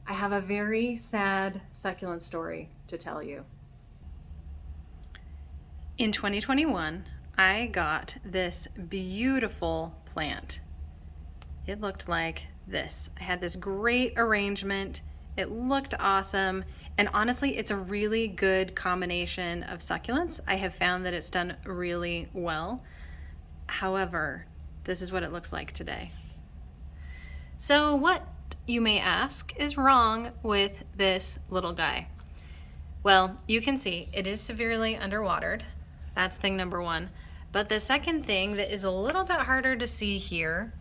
I have a very sad succulent story to tell you. In 2021, I got this beautiful plant. It looked like this. I had this great arrangement. It looked awesome. And honestly, it's a really good combination of succulents. I have found that it's done really well. However, this is what it looks like today. So what, you may ask, is wrong with this little guy? Well, you can see it is severely underwatered. That's thing number one. But the second thing that is a little bit harder to see here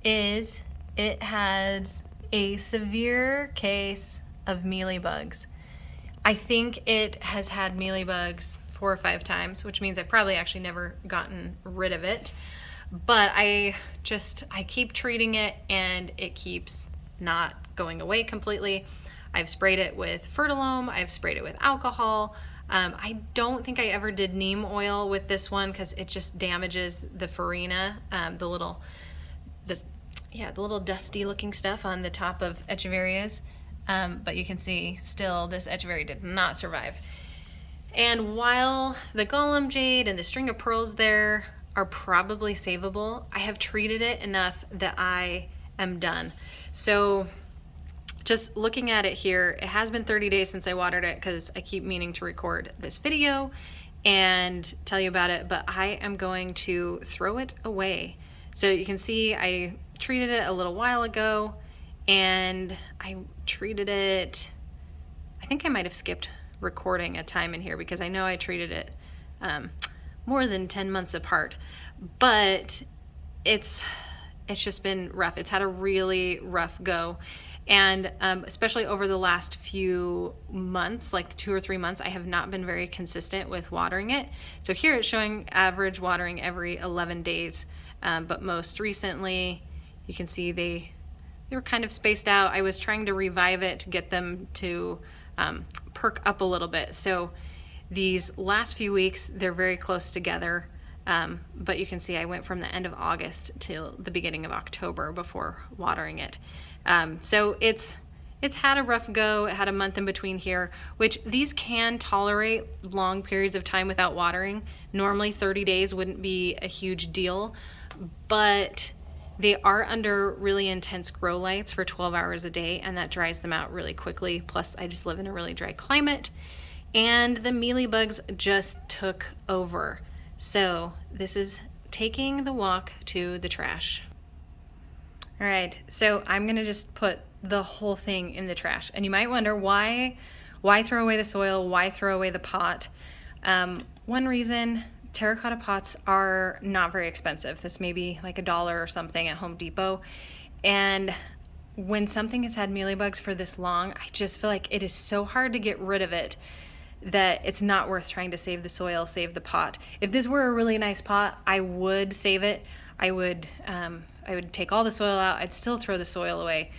is it has a severe case of mealy bugs. I think it has had mealy bugs 4 or 5 times, which means I've probably actually never gotten rid of it. But I keep treating it and it keeps not going away completely. I've sprayed it with Fertilome, I've sprayed it with alcohol. I don't think I ever did neem oil with this one because it just damages the farina, the little dusty looking stuff on the top of echeverias. But you can see still this echeveria did not survive. And while the golem jade and the string of pearls there are probably savable, I have treated it enough that I am done. So just looking at it here, it has been 30 days since I watered it because I keep meaning to record this video and tell you about it, but I am going to throw it away. So you can see I treated it a little while ago and I treated it, I think I might have skipped recording a time in here because I know I treated it more than 10 months apart, but it's just been rough. It's had a really rough go. And especially over the last few months, like 2 or 3 months, I have not been very consistent with watering it. So here it's showing average watering every 11 days. But most recently, you can see they were kind of spaced out. I was trying to revive it to get them to perk up a little bit. So these last few weeks, they're very close together. But you can see I went from the end of August till the beginning of October before watering it. So it's had a rough go. It had a month in between here, which these can tolerate long periods of time without watering. Normally 30 days wouldn't be a huge deal, but they are under really intense grow lights for 12 hours a day, and that dries them out really quickly. Plus, I just live in a really dry climate, and the mealy bugs just took over. So this is taking the walk to the trash. All right, so I'm gonna just put the whole thing in the trash. And you might wonder why throw away the soil? Why throw away the pot? One reason, terracotta pots are not very expensive. This may be like $1 or something at Home Depot. And when something has had mealybugs for this long, I just feel like it is so hard to get rid of it that it's not worth trying to save the soil, save the pot. If this were a really nice pot, I would save it. I would take all the soil out. I'd still throw the soil away.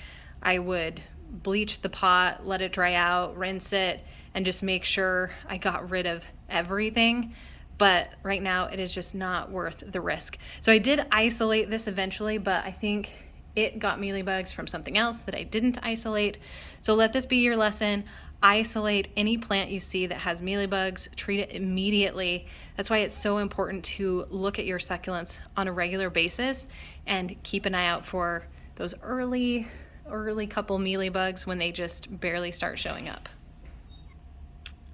I would bleach the pot, let it dry out, rinse it, and just make sure I got rid of everything. But right now it is just not worth the risk. So I did isolate this eventually, but I think it got mealybugs from something else that I didn't isolate. So let this be your lesson. Isolate any plant you see that has mealybugs, treat it immediately. That's why it's so important to look at your succulents on a regular basis and keep an eye out for those early couple mealybugs when they just barely start showing up.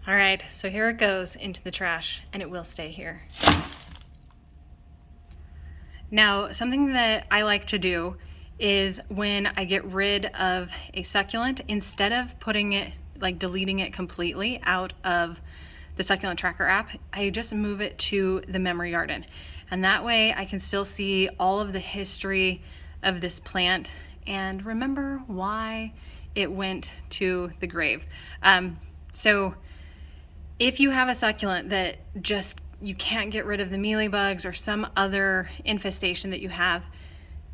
All right, so here it goes into the trash, and it will stay here. Now, something that I like to do is when I get rid of a succulent, instead of putting it, like deleting it completely out of the Succulent Tracker app, I just move it to the memory garden. And that way I can still see all of the history of this plant and remember why it went to the grave. So if you have a succulent that just you can't get rid of the mealybugs or some other infestation that you have,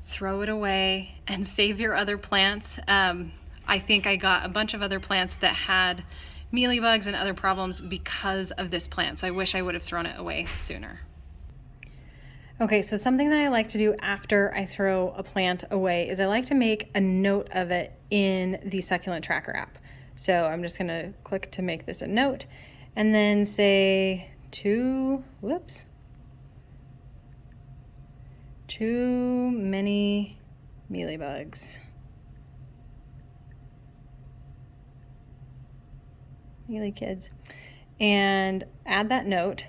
throw it away and save your other plants. I think I got a bunch of other plants that had mealybugs and other problems because of this plant, so I wish I would have thrown it away sooner. Okay, so something that I like to do after I throw a plant away is I like to make a note of it in the Succulent Tracker app. So I'm just going to click to make this a note and then say too many mealybugs. Mealy kids. And add that note.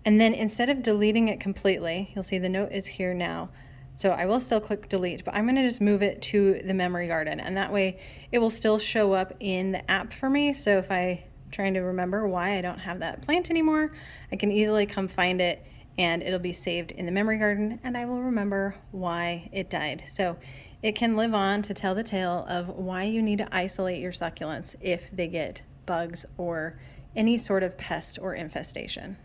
And then instead of deleting it completely, you'll see the note is here now. So I will still click delete, but I'm going to just move it to the memory garden. And that way it will still show up in the app for me. So if I'm trying to remember why I don't have that plant anymore, I can easily come find it and it'll be saved in the memory garden and I will remember why it died. So it can live on to tell the tale of why you need to isolate your succulents if they get bugs or any sort of pest or infestation.